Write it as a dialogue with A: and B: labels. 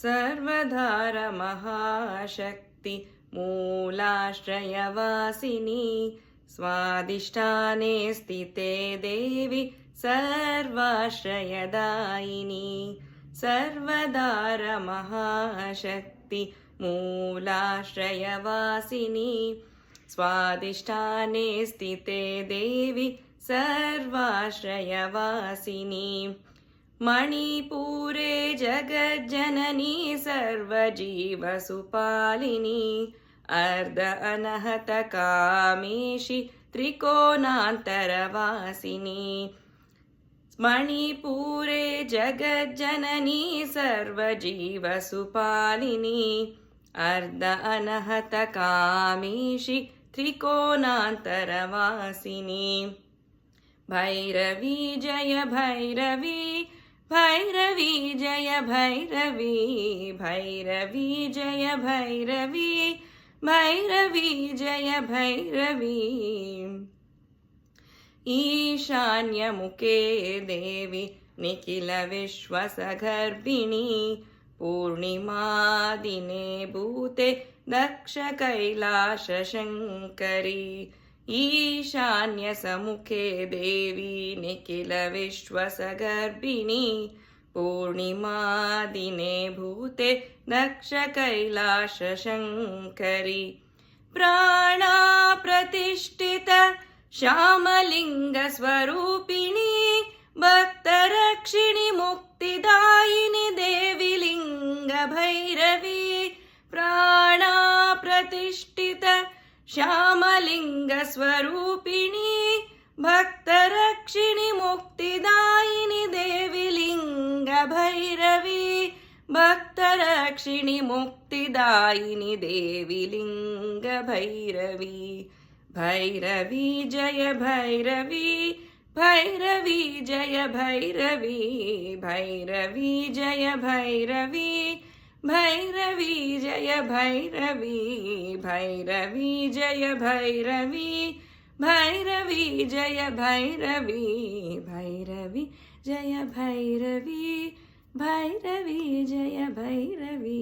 A: सर्वधार महाशक्ति मूलाश्रयवासिनी स्वादिष्ठाने स्थिते देवी सर्वाश्रयदायिनी सर्वधार महाशक्ति मूलाश्रयवासिनी स्वादिष्ठाने स्थिते देवी सर्वाश्रयवासिनी मणिपुरे जगज्जननी सर्वजीवसुपालिनी अर्ध अनहत कामेशी त्रिकोणान्तरवासिनी मणिपुरे जगज्जननी सर्वजीवसुपालिनी अर्ध अनहत कामेशी त्रिकोणान्तरवासिनी भैरवी जय भैरवी भैरवी जय भैरवी भैरवी जय भैरवी भैरवी जय भैरवी ईशान्यमुखे देवी निखिल विश्वसगर्भिणी पूर्णिमादिने भूते दक्ष कैलाश शङ्करी ईशान्यसमुखे देवी निखिल विश्वसगर्भिणी पूर्णिमादिने भूते दक्ष कैलाश शङ्करी प्राणा प्रतिष्ठित श्यामलिंग स्वरूपिणी भक्तरक्षिणी मुक्तिदायिनी देवी लिंग भैरवी प्राणा प्रतिष्ठित श्यामलिंग स्वरूपिणी भक्तरक्षिणी मुक्तिदायिनी देवी लिंग भैरवी भक्तरक्षिणी मुक्तिदायिनी देवी लिंग भैरवी भैरवी जय भैरवी भैरवी जय भैरवी भैरवी जय भैरवी भैरवी जय भैरवी भैरवी जय भैरवी भैरवी जय भैरवी भैरवी जय भैरवी भैरवी जय भैरवी।